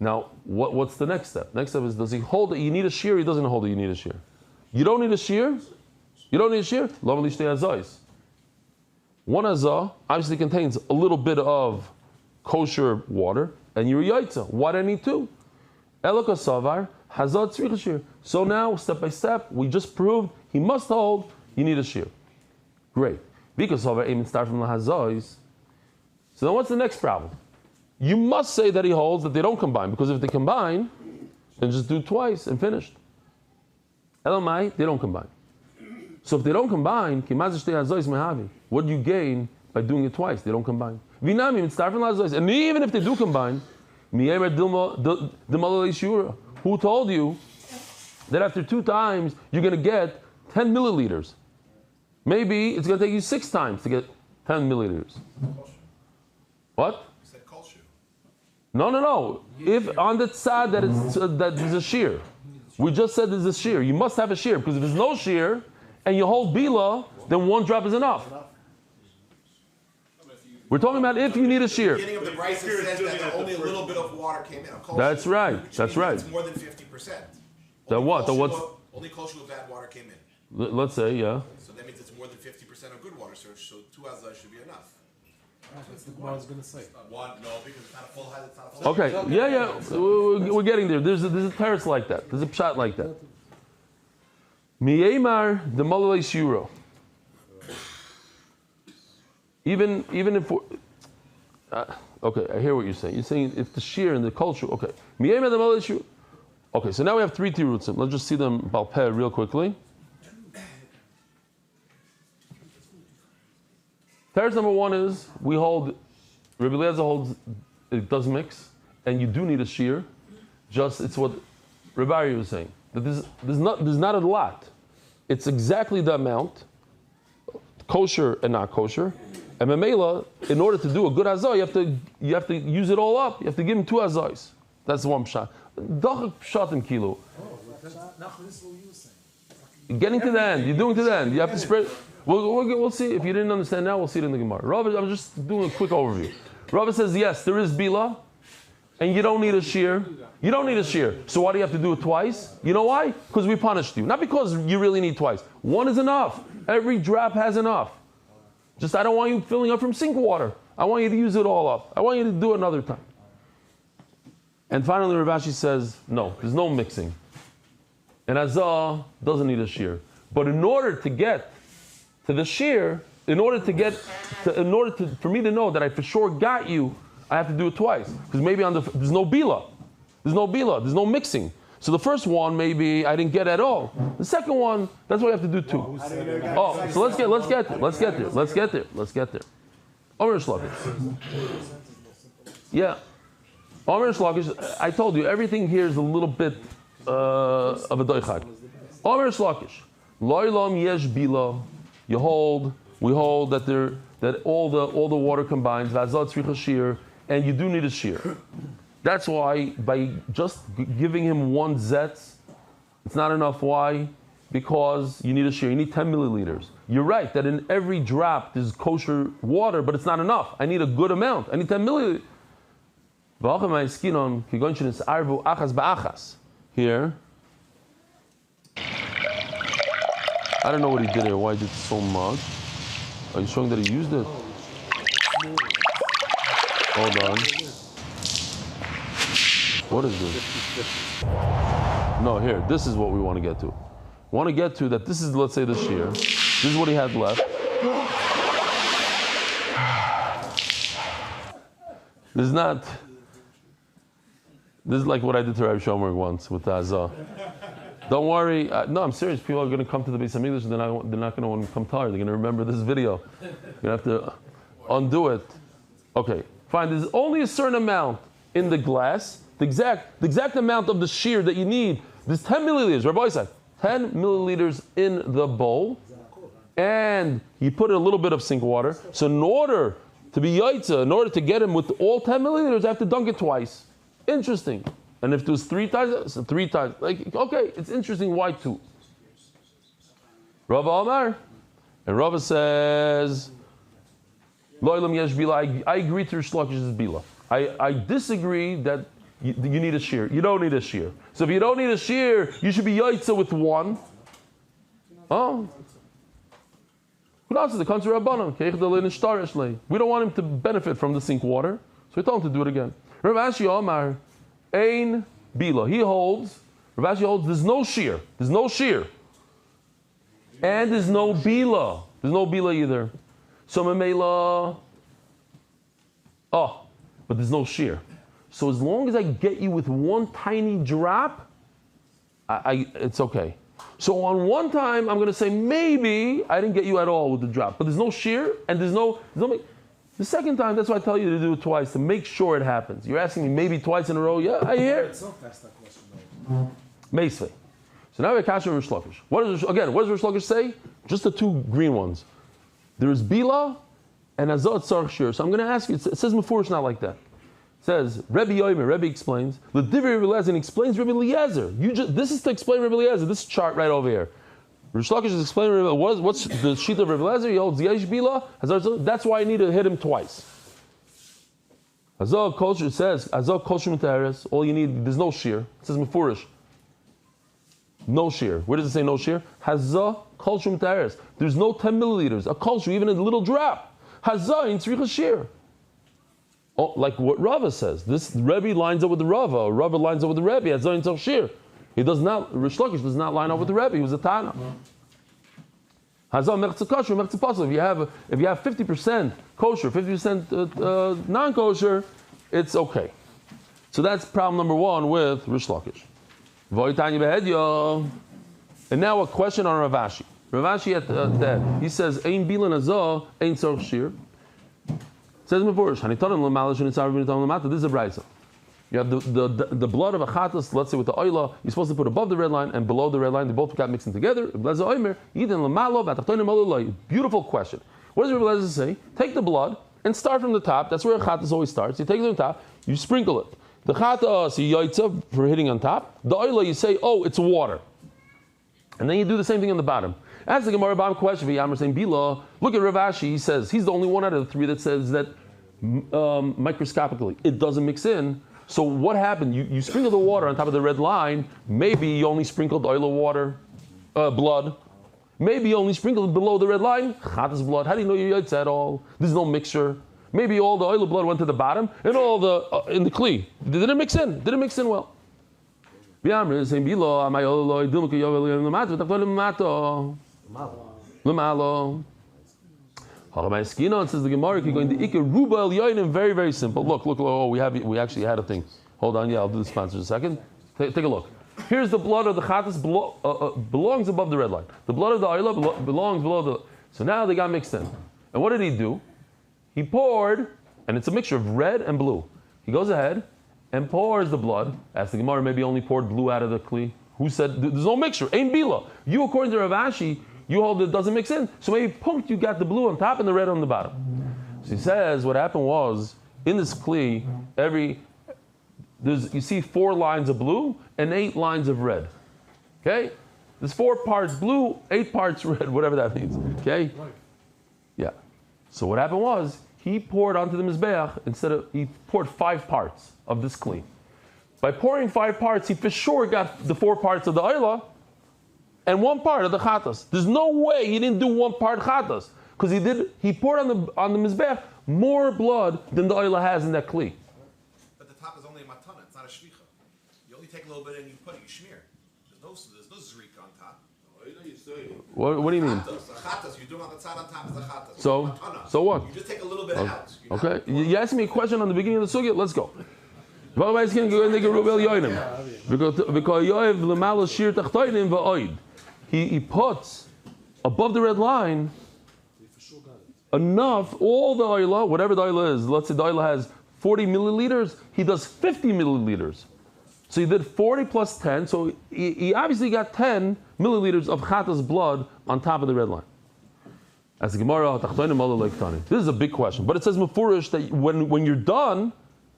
Now, what's the next step? Next step is, does he hold it? You need a shear. He doesn't hold it. You need a shear. You don't need a shear. You don't need a shear. One azah obviously contains a little bit of kosher water, and you're yaitza. Why do I need two? Elaka savar hazat tzricha shear. So now, step by step, we just proved he must hold. You need a shear. Great. Because savar aim start from the hazais. So then, what's the next problem? You must say that he holds that they don't combine, because if they combine, then just do twice and finished. Elamai, they don't combine. So if they don't combine, what do you gain by doing it twice? They don't combine. And even if they do combine, who told you that after 2 times you're going to get 10 milliliters? Maybe it's going to take you 6 times to get 10 milliliters. What? No. If on the tzad that there's a shear, we just said there's a shear. You must have a shear, because if there's no shear and you hold bila, then 1 drop is enough. We're talking about if you need a shear. The beginning of the price says that only a little bit of water came in. That's right. That's right. It's more than 50%. That what? Only kosher with bad water came in. Let's say, yeah. So that means it's more than 50% of good water. So 2 azah should be enough. That's what I was going to say. One, no, because it's not a full head. It's not a full Okay. Yeah. We're getting there. There's a teretz like that. There's a pshat like that. Miyemar the malalei shuro. Even if okay, I hear what you're saying. You're saying if the shear and the culture. Okay. Miyemar the malalei shuro. Okay. So now we have 3 tirutzim. Let's just see them balpeh real quickly. Teretz number 1 is we hold. Rabbi Eliezer holds it does mix, and you do need a shear. Just it's what Rabbi Ari was saying, that there's not a lot. It's exactly the amount, kosher and not kosher. And Mamela, in order to do a good azah, you have to use it all up. You have to give him 2 azahs. That's 1 pshat. Dach pshat in kilo. You're getting to the end. You're doing to the end. You have to spread. We'll see. If you didn't understand now, we'll see it in the Gemara. Rava, I'm just doing a quick overview. Rava says, yes, there is bila, and you don't need a shear. You don't need a shear. So why do you have to do it twice? You know why? Because we punished you. Not because you really need twice. 1 is enough. Every drop has enough. Just I don't want you filling up from sink water. I want you to use it all up. I want you to do it another time. And finally, Rav Ashi says, no, there's no mixing. And azah doesn't need a shear. But in order to get to the shear, for me to know that I for sure got you, I have to do it twice. Because maybe there's no bila. There's no mixing. So the first one, maybe I didn't get at all. The second one, that's why I have to do 2. Oh, so let's get there. Omer Shlokish. Yeah. Omer Shlokish, I told you, everything here is a little bit of a doichad. Omer Shlokish. Loilam yesh bila. We hold that all the water combines, vazat tzricha shear, and you do need a shear. That's why by just giving him 1 zetz, it's not enough. Why? Because you need a shear. You need 10 milliliters. You're right that in every drop there's kosher water, but it's not enough. I need a good amount. I need 10 milliliters. Here. I don't know what he did here. Why he did so much? Are you showing that he used it? Hold on. What is this? No, here. This is what we want to get to. We want to get to that this is, let's say, the shear. This is what he had left. This is like what I did to Rabbi Shomer once with the Azah. Don't worry. No, I'm serious. People are going to come to the Beis Hamikdash and they're not going to want to come tired. They're going to remember this video. You're going to have to undo it. Okay, fine. There's only a certain amount in the glass. The exact amount of the shear that you need. There's 10 milliliters. Rabbi said 10 milliliters in the bowl. And you put a little bit of sink water. So in order to be yaitza, in order to get him with all 10 milliliters, I have to dunk it twice. Interesting. And if it was 3 times, so 3 times. Like, okay, it's interesting. Why 2? Rava Omar. And Rava says, Lo'ilam yesh bila. I agree to Rish Lakish's bila. I disagree that you need a shear. You don't need a shear. So if you don't need a shear, you should be yaitza with one. Oh. Who knows? The country Rabbanon. We don't want him to benefit from the sink water, so we told him to do it again. Rav Ashi Omar, Ein Bila. Rav Ashi holds there's no shear. There's no shear. And there's no Bila. There's no Bila either. So Mamela. Oh, but there's no shear. So as long as I get you with one tiny drop, it's okay. So on one time, I'm going to say maybe I didn't get you at all with the drop, but there's no shear and there's no. The second time, that's why I tell you to do it twice to make sure it happens. You're asking me maybe twice in a row. Yeah, I hear. Itself asked that question though. Meisvei. So now we have Kasha Rish Lakish. What does Rish Lakish say? Just the two green ones. There is Bila and Azot Tzarch Shir. So I'm going to ask you. It says Mefurish not like that. It says Rebbe Yomer. Rebbe explains the Divrei Rebbe Eliezer and explains Rebbe Eliezer. This is to explain Rebbe Eliezer. This chart right over here. Rish Lakish is explaining what's the sheet of Rebbe Eliezer. He holds Yesh Bila. That's why I need to hit him twice. Azog Kosher, it says Azog Kosher Mutaris. All you need, there's no shear. It says Mefurish. No shear. Where does it say no shear? Hazah Kosher Mutaris. There's no 10 milliliters. A kosher, even a little drop. Hazah in Tzricha shear. Oh, like what Rava says. This Rebbe lines up with the Rava. Rava lines up with the Rebbe. Hazah in Tzricha shear. He does not. Rish Lakish does not line up with the Rebbe. He was a Tana. Hazah mechza kosher, mechza pasel. If you have 50% kosher, 50% non-kosher, it's okay. So that's problem number one with Rish Lakish. And now a question on Rav Ashi. Rav Ashi at the end. He says, "Ein bilan azah, ein tzarich shir." Says Mefurish, "Hanitanim l'malash and nitzarvim nitam l'mata." This is a brayso. You have the blood of a chatas, let's say with the oila, you're supposed to put above the red line and below the red line. They both got mixing together. Beautiful question. What does Rebbe Eliezer say? Take the blood and start from the top. That's where a chatas always starts. You take it from the top, you sprinkle it. The chatas, you yaitza for hitting on top. The oila, you say, oh, it's water. And then you do the same thing on the bottom. Ask the Gemara Bam question, V'yamar saying, Bila, look at Rav Ashi, he says, he's the only one out of the three that says that microscopically it doesn't mix in. So what happened? You sprinkle the water on top of the red line. Maybe you only sprinkled oil of water, blood. Maybe you only sprinkled below the red line, chatas blood. How do you know you're yaitz at all? There's no mixture. Maybe all the oil of blood went to the bottom and all the in the kli. Didn't mix in. Didn't mix in well. It says the Gemara can go into Iker Ruba El Yoinim. Very, very simple. Look. Oh, we actually had a thing. Hold on. Yeah, I'll do the sponsors in a second. Take a look. Here's the blood of the chatas belongs above the red line. The blood of the oila belongs below the. So now they got mixed in. And what did he do? He poured, and it's a mixture of red and blue. He goes ahead and pours the blood. As the Gemara maybe only poured blue out of the kli. Who said there's no mixture? Ein bila. You, according to Rav Ashi, you hold it doesn't mix in. So maybe punkt, you got the blue on top and the red on the bottom. So he says what happened was in this kli, you see 4 lines of blue and 8 lines of red. Okay? There's 4 parts blue, 8 parts red, whatever that means. Okay? Yeah. So what happened was he poured onto the mizbeach he poured 5 parts of this kli. By pouring 5 parts, he for sure got the 4 parts of the oila and 1 part of the chatas. There's no way he didn't do 1 part chatas because he poured on the mizbeach more blood than the oila has in that kli. But the top is only a matana. It's not a shvicha. You only take a little bit and you put it. You schmear. There's no zrik on top. What do you mean? Chatas. You do it on the side on top is the chatas. So what? You just take a little bit out. Okay. You asked me a question on the beginning of the sugya. Let's go. He puts above the red line enough, all the oila, whatever the oila is. Let's say the oila has 40 milliliters, he does 50 milliliters. So he did 40 plus 10, so he obviously got 10 milliliters of chatas blood on top of the red line. As the Gemara, this is a big question, but it says mefurish that when you're done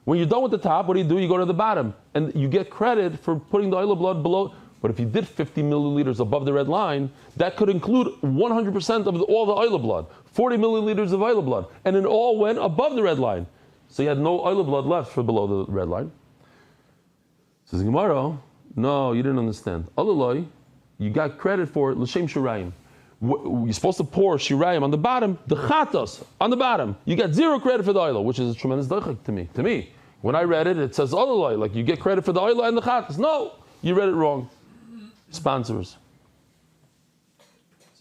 with the top, what do? You go to the bottom, and you get credit for putting the oil of blood below, But if you did 50 milliliters above the red line, that could include 100% of all the oil blood, 40 milliliters of oil blood, and it all went above the red line. So you had no oil blood left for below the red line. Says Gemara, no, you didn't understand. Alaloi, you got credit for l'shem shirayim. You're supposed to pour shirayim on the bottom, the chatos on the bottom. You get zero credit for the oil, which is a tremendous daichak to me. To me, when I read it, it says alaloi, like you get credit for the oil and the chatos. No, you read it wrong. Sponsors.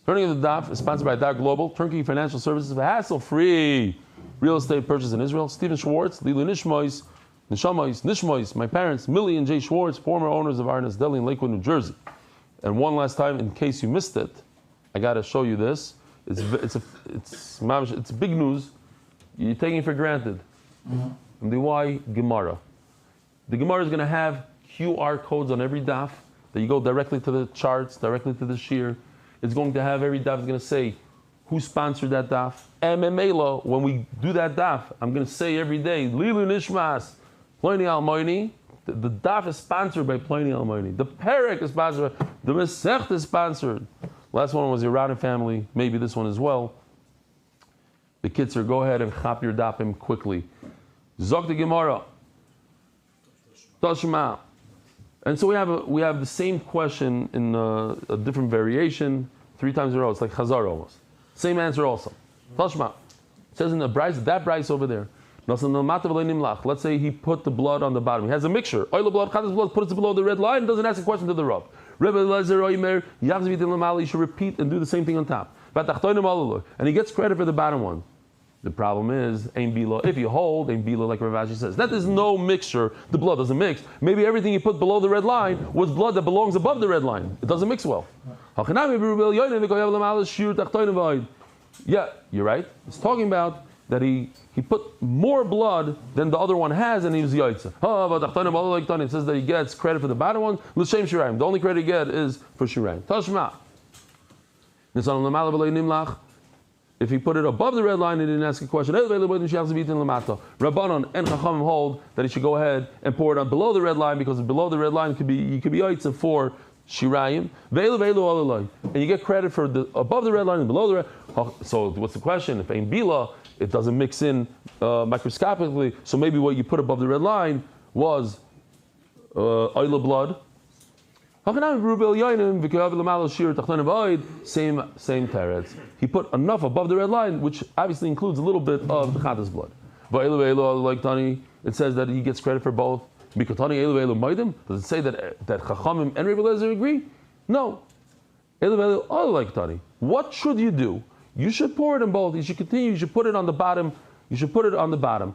Turning of the Daf is sponsored by Daf Global, Turnkey Financial Services for hassle-free real estate purchase in Israel. Stephen Schwartz, Lilu Nishmois, Nishmois, my parents, Millie and Jay Schwartz, former owners of Arnes Deli in Lakewood, New Jersey. And one last time, in case you missed it, I got to show you this. It's big news. You're taking it for granted. MDY Gemara. The Gemara is going to have QR codes on every daf that you go directly to the charts, directly to the shir. It's going to have every daf is going to say who sponsored that daf. MMA when we do that daf, I'm going to say every day, Lilu Nishmas, Ploni Almoini. The daf is sponsored by Ploni Almoini. The Perek is sponsored. The Masech is sponsored. Last one was the Iranian family. Maybe this one as well. The kids are go ahead and chop your dafim quickly. Zok the Gemara. Tashma. And so we have the same question in a different variation 3 times in a row. It's like Chazar almost. Same answer also. Tashma. It says in the Bryce, that Bryce over there. Let's say he put the blood on the bottom. He has a mixture. Oil blood, Chatas blood, puts it below the red line, doesn't ask a question to the Rav. Rebbe Lezer Oimer, you should repeat and do the same thing on top. And he gets credit for the bottom one. The problem is, Ein Bila, if you hold, Ein Bila, like Rav Ashi says, that is no mixture, the blood doesn't mix. Maybe everything you put below the red line was blood that belongs above the red line. It doesn't mix well. Yeah, you're right. It's talking about that he put more blood than the other one has, and he was yaitza. It says that he gets credit for the bottom one. L'shem shirayim. The only credit he gets is for shirayim. Tashma. If he put it above the red line, he didn't ask a question. Rabbanon and Chachamim hold that he should go ahead and pour it on below the red line, because below the red line you could be yaitza for shirayim. And you get credit for the above the red line and below the red. So what's the question? If Ein Bila, it doesn't mix in microscopically, so maybe what you put above the red line was oil blood. Same teretz. He put enough above the red line, which obviously includes a little bit of the Chatas blood. It says that he gets credit for both. Does it say that Chachamim and Rebbe Lezer agree? No. What should you do? You should pour it in both. You should continue. You should put it on the bottom. You should put it on the bottom.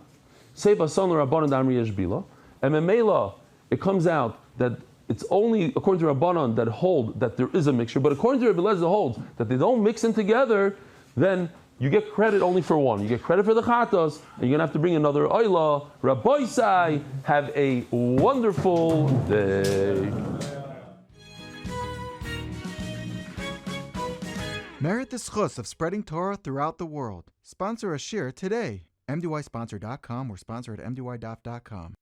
Say bason Rabbanon damri yesh bila. And memela, it comes out that it's only according to Rabbanon that hold that there is a mixture. But according to Rebbe Lezer holds that they don't mix in together, then you get credit only for one. You get credit for the chatos, and you're going to have to bring another oila. Rabbi Sai, have a wonderful day. Merit the schus of spreading Torah throughout the world. Sponsor a shir today. MDYsponsor.com or sponsor at MDYDaf.com.